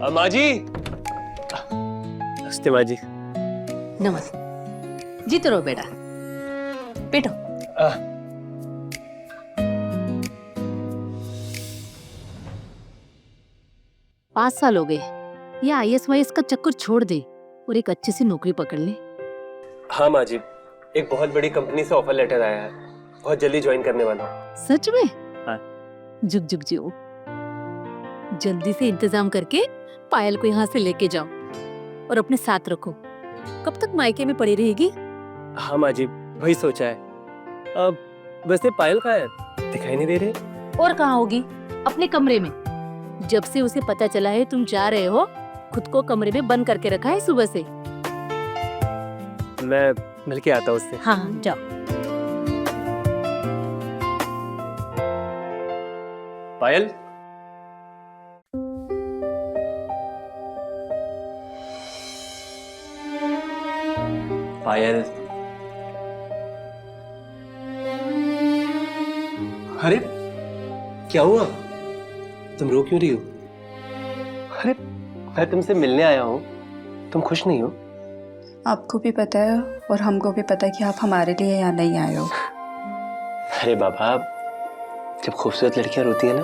माँ जी। नमस्ते माँ जी। नमस्ते। जीते रहो बेटा, बैठो। 5 साल हो गए, ये IAS का चक्कर छोड़ दे और एक अच्छी सी नौकरी पकड़ ले। हाँ माँ जी, एक बहुत बड़ी कंपनी से ऑफर लेटर आया है, बहुत जल्दी ज्वाइन करने वाला हूँ। सच में? हाँ। जुग जुग जियो। जल्दी से इंतजाम करके पायल को यहाँ से लेके जाओ और अपने साथ रखो। कब तक मायके में पड़ी रहेगी? हाँ माँ जी, वही सोचा है। अब वैसे पायल कहाँ है? दिखाई नहीं दे रही। और कहाँ होगी? अपने कमरे में। जब से उसे पता चला है तुम जा रहे हो, खुद को कमरे में बंद करके रखा है सुबह से। मैं मिल के आता हूँ उससे। हाँ जाओ। पायल, पायल। अरे क्या हुआ? तुम रो क्यों रही हो? अरे मैं तुमसे मिलने आया हूँ, तुम खुश नहीं हो? आपको भी पता है और हमको भी पता है कि आप हमारे लिए यहाँ नहीं आए हो। अरे बाबा, जब खूबसूरत लड़कियां रोती है ना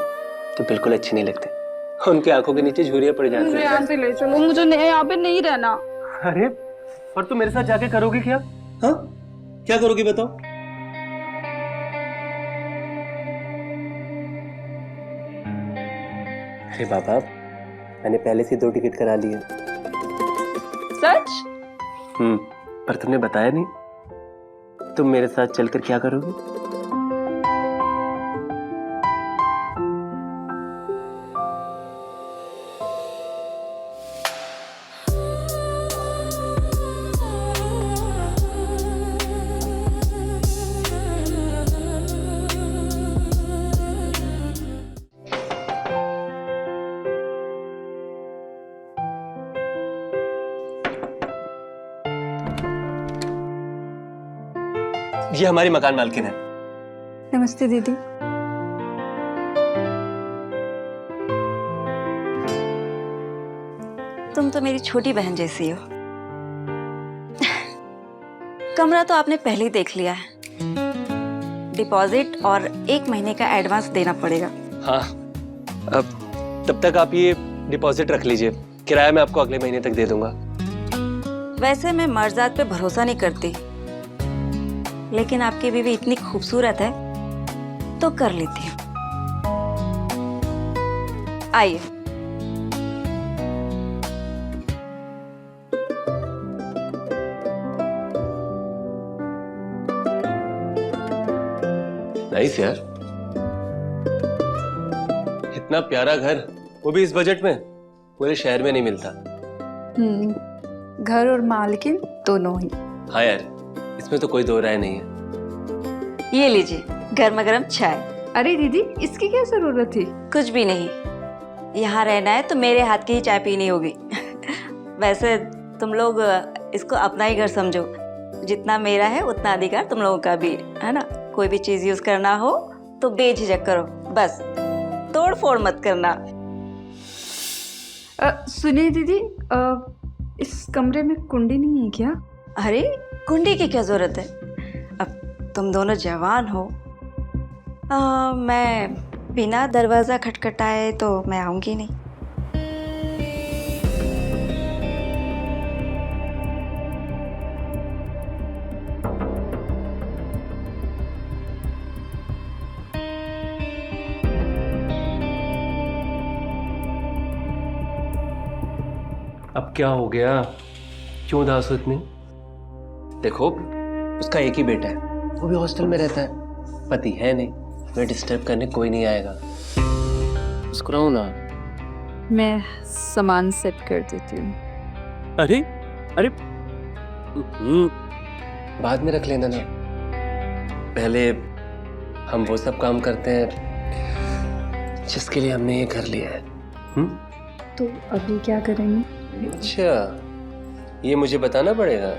तो बिल्कुल अच्छी नहीं लगती। उनकी आंखों के नीचे झुर्रियां पड़ जाती मुझे हैं। यहाँ से ले चलो, मुझे यहाँ पे नहीं रहना। अरे और तुम मेरे साथ जाके करोगी क्या? हाँ, क्या करोगी बताओ? अरे बाबा, मैंने पहले से 2 टिकट करा लिए। सच? पर तुमने बताया नहीं। तुम मेरे साथ चलकर क्या करोगी? ये हमारी मकान मालकिन है। नमस्ते दीदी। तुम तो मेरी छोटी बहन जैसी हो। कमरा तो आपने पहले ही देख लिया है। डिपॉजिट और 1 महीने का एडवांस देना पड़ेगा। हाँ, अब तब तक आप ये डिपॉजिट रख लीजिए, किराया मैं आपको अगले महीने तक दे दूंगा। वैसे मैं मर्जाद पे भरोसा नहीं करती, लेकिन आपकी बीवी इतनी खूबसूरत है तो कर लेती हूँ। आइए। नाइस यार, इतना प्यारा घर, वो भी इस बजट में, पूरे शहर में नहीं मिलता। घर और मालकिन दोनों ही। हाँ यार, इसमें तो कोई दो राय नहीं है। ये लीजिए गर्मा गर्म चाय। अरे दीदी, इसकी क्या जरूरत थी? कुछ भी नहीं, यहाँ रहना है तो मेरे हाथ की ही चाय पीनी होगी। वैसे तुम लोग इसको अपना ही घर समझो, जितना मेरा है उतना अधिकार तुम लोगों का भी है ना। कोई भी चीज यूज करना हो तो बेझिझक करो, बस तोड़ फोड़ मत करना। सुनिए दीदी, इस कमरे में कुंडी नहीं है क्या? अरे कुंडी की क्या जरूरत है, अब तुम दोनों जवान हो। मैं बिना दरवाजा खटखटाए तो मैं आऊंगी नहीं। अब क्या हो गया, क्यों उदास हो इतनी? देखो, उसका एक ही बेटा है, वो भी हॉस्टल में रहता है, पति है नहीं, मैं डिस्टर्ब करने कोई नहीं आएगा। मुस्कुराओ ना। मैं सामान सेट कर देती हूँ। अरे अरे, बाद में रख लेना ना, पहले हम वो सब काम करते हैं जिसके लिए हमने ये घर लिया है। तो अभी क्या करेंगे? अच्छा, ये मुझे बताना पड़ेगा।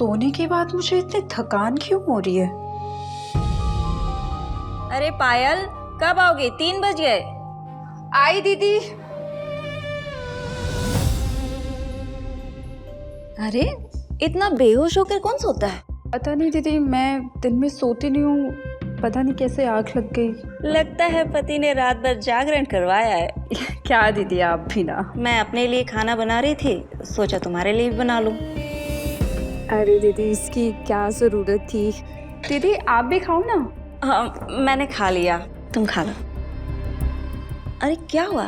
सोने के बाद मुझे इतनी थकान क्यों हो रही है? अरे पायल, कब आओगी? 3 बज गए। आई दीदी। अरे इतना बेहोश होकर कौन सोता है? पता नहीं दीदी, मैं दिन में सोती नहीं हूँ, पता नहीं कैसे आँख लग गई। लगता है पति ने रात भर जागरण करवाया है। क्या दीदी, आप भी ना। मैं अपने लिए खाना बना रही थी, सोचा तुम्हारे लिए भी बना लूं। अरे दीदी, इसकी क्या ज़रूरत थी? दीदी आप भी खाओ ना। हाँ, मैंने खा लिया, तुम खा लो। अरे क्या हुआ,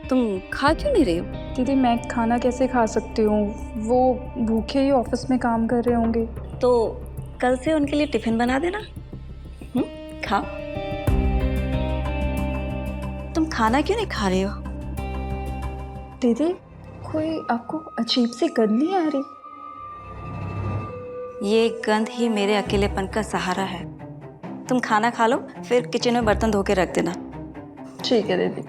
तुम खा क्यों नहीं रही हो? दीदी मैं खाना कैसे खा सकती हूँ, वो भूखे ही ऑफिस में काम कर रहे होंगे। तो कल से उनके लिए टिफिन बना देना। खाओ। तुम खाना क्यों नहीं खा रही हो? दीदी कोई आपको अजीब सी गंध नहीं आ रही? ये गंध ही मेरे अकेलेपन का सहारा है। तुम खाना खा लो, फिर किचन में बर्तन धो के रख देना। ठीक है दीदी।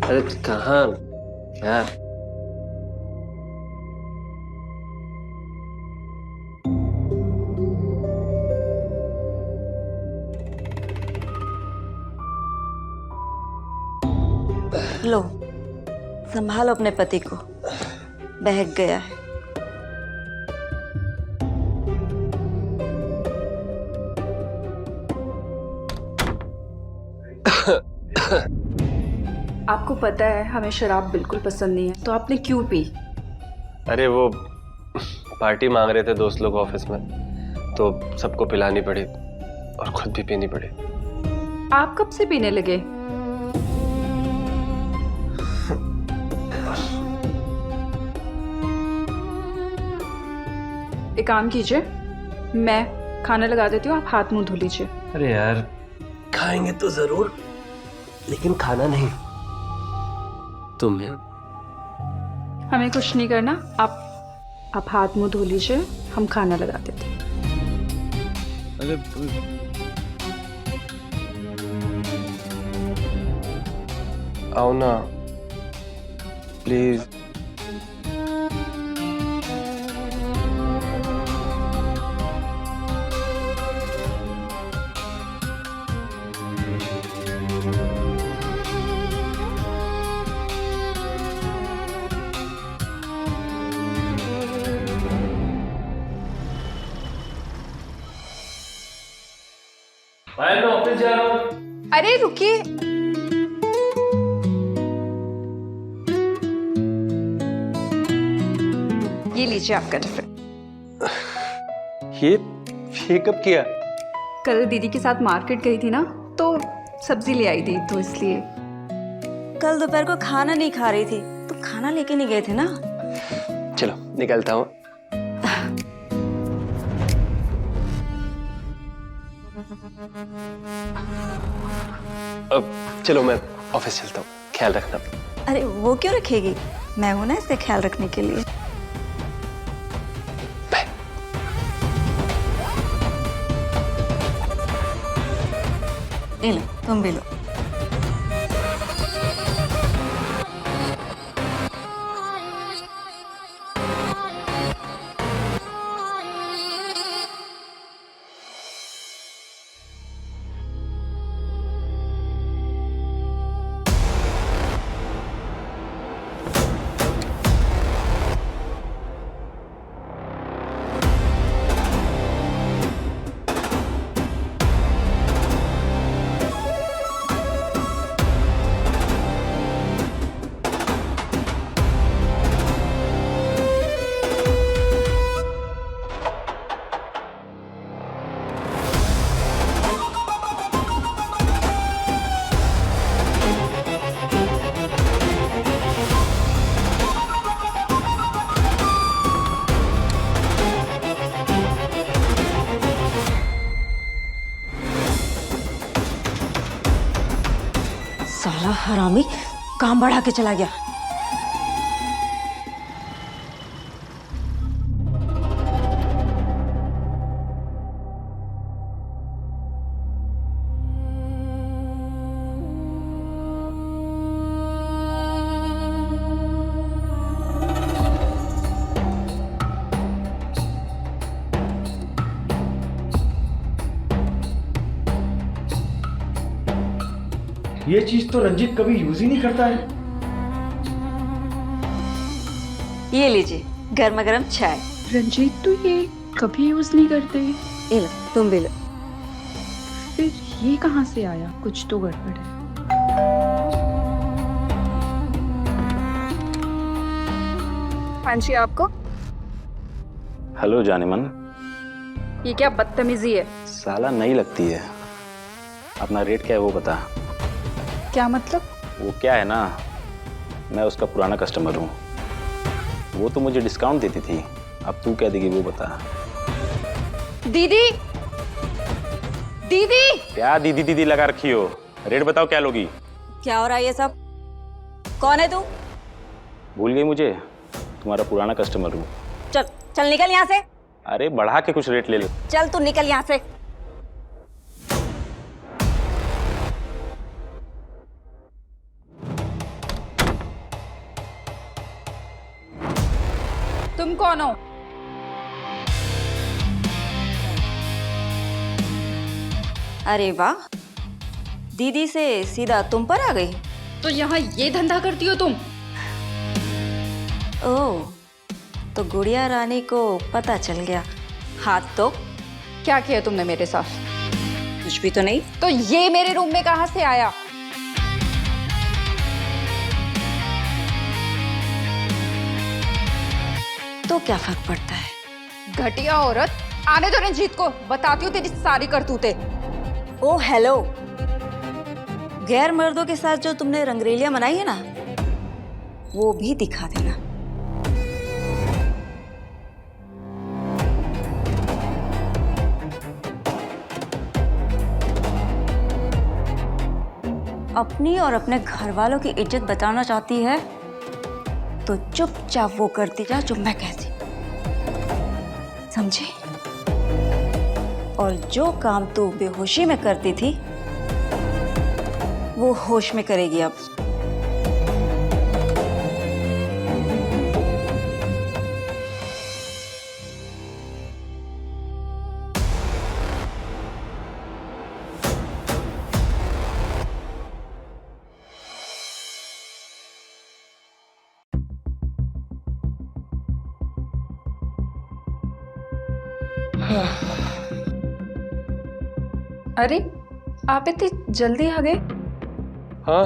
अरे कहाँ, क्या? लो, संभालो अपने पति को, बहक गया है। आपको पता है हमें शराब बिल्कुल पसंद नहीं है, तो आपने क्यों पी? अरे वो पार्टी मांग रहे थे दोस्त लोग ऑफिस में, तो सबको पिलानी पड़ी और खुद भी पीनी पड़ी। आप कब से पीने लगे? एक काम कीजिए, मैं खाना लगा देती हूँ, आप हाथ मुंह धो लीजिए। अरे यार, खाएंगे तो जरूर, लेकिन खाना नहीं। तुम्हें हमें कुछ नहीं करना, आप हाथ मुंह धो लीजिए, हम खाना लगा देते हैं। अरे आओ ना प्लीज। भाई मैं ऑफिस जा रहा हूँ। अरे रुकिए, ये लीजिए आपका टिफिन। ये कब किया? कल दीदी के साथ मार्केट गई थी ना, तो सब्जी ले आई थी, तो इसलिए। कल दोपहर को खाना नहीं खा रही थी, तो खाना लेके नहीं गए थे ना? चलो निकलता हूँ। अब चलो मैं ऑफिस चलता हूँ, ख्याल रखना। अरे वो क्यों रखेगी, मैं हूं ना इसका ख्याल रखने के लिए। बाय। ले लो, तुम भी लो। हरामी काम बढ़ा के चला गया। ये चीज तो रंजीत कभी यूज ही नहीं करता है। ये लीजिए गर्मा गर्म चाय। रंजीत तो ये कभी यूज नहीं करते। ये लो, तुम भी लो। फिर ये कहाँ से आया? कुछ तो गड़बड़ है। हाँ जी, आपको? हेलो जानेमन। ये क्या बदतमीजी है? साला नहीं लगती है। अपना रेट क्या है वो बता। क्या मतलब? वो क्या है ना, मैं उसका पुराना कस्टमर हूँ। वो तो मुझे डिस्काउंट देती थी, अब तू क्या देगी वो बता। दीदी, दीदी। क्या दीदी दीदी लगा रखी हो? रेट बताओ क्या लोगी। क्या हो रहा है ये सब? कौन है तू? भूल गई मुझे? तुम्हारा पुराना कस्टमर हूँ। चल चल निकल यहाँ से। अरे बढ़ा के कुछ रेट ले लो। चल तू निकल यहाँ से। तुम कौन हो? अरे वाह, दीदी से सीधा तुम पर आ गई। तो यहाँ ये धंधा करती हो तुम? ओह, तो गुड़िया रानी को पता चल गया। हाथ तो क्या किया तुमने मेरे साथ? कुछ भी तो नहीं। तो ये मेरे रूम में कहाँ से आया? तो क्या फर्क पड़ता है? घटिया औरत। आने दो रंजीत को, बताती हूँ तेरी सारी करतूतें। ओ हेलो, गैर मर्दों के साथ जो तुमने रंगरेलियां मनाई है ना, वो भी दिखा देना। अपनी और अपने घर वालों की इज्जत बचाना चाहती है तो चुपचाप वो करती जा जो मैं कहती, समझी? और जो काम तू बेहोशी में करती थी वो होश में करेगी अब। अरे आप इतनी जल्दी आ गए? हाँ,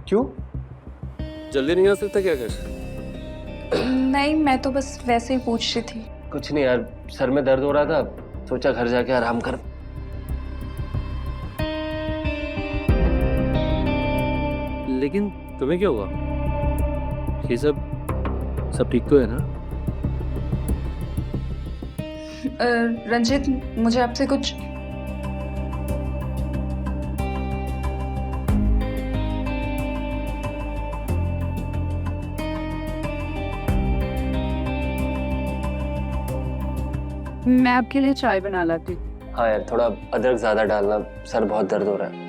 क्यों? जल्दी नहीं आ सकता क्या? कर नहीं, मैं तो बस वैसे ही पूछ रही थी। कुछ नहीं यार, सर में दर्द हो रहा था, सोचा घर जाके आराम कर। लेकिन तुम्हें क्या हुआ? ये सब ठीक तो है ना? रंजीत, मुझे आपसे कुछ मैं आपके लिए चाय बना लाती। हाँ यार, थोड़ा अदरक ज्यादा डालना, सर बहुत दर्द हो रहा है।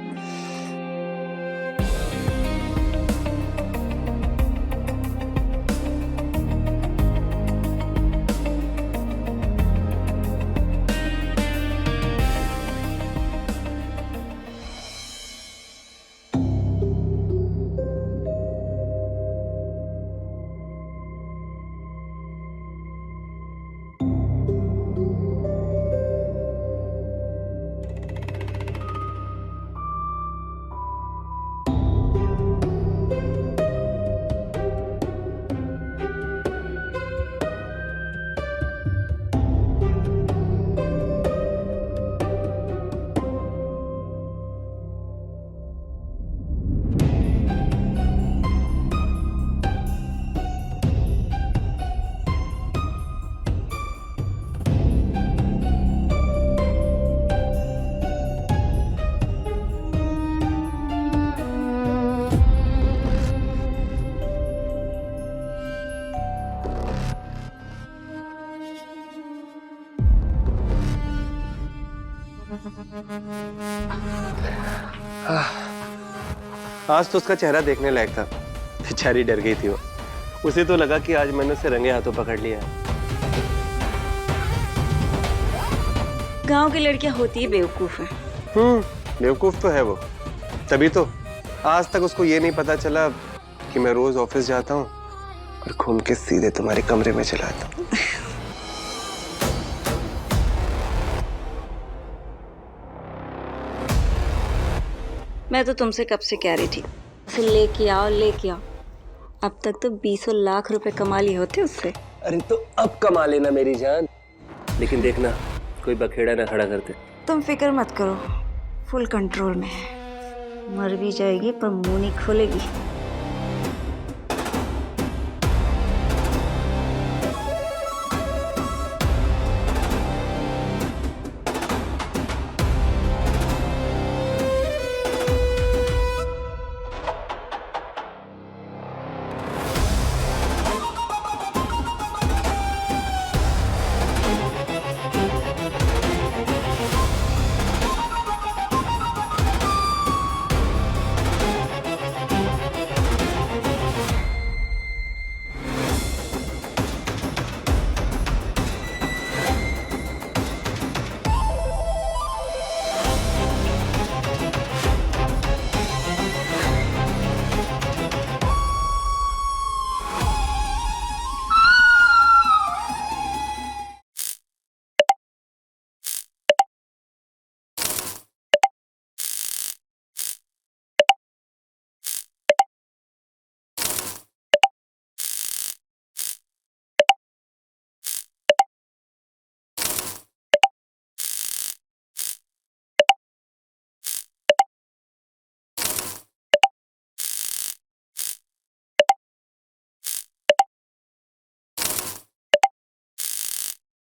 आज तो उसका चेहरा देखने लायक था। बेचारी डर गई थी वो। उसे तो लगा कि आज मैंने उसे रंगे हाथों पकड़ लिया है। गांव की लड़कियां होती ही बेवकूफ है। बेवकूफ तो है वो। तभी तो आज तक उसको ये नहीं पता चला कि मैं रोज ऑफिस जाता हूँ और घूम के सीधे तुम्हारे कमरे में चला आता हूँ। मैं तो तुमसे कब से कह रही थी उसे लेके आओ लेके आओ। अब तक तो 20 लाख रुपए कमा लिए होते उससे। अरे तो अब कमा लेना मेरी जान, लेकिन देखना कोई बखेड़ा ना खड़ा करते। तुम फिक्र मत करो, फुल कंट्रोल में है। मर भी जाएगी पर मुंह नहीं खोलेगी।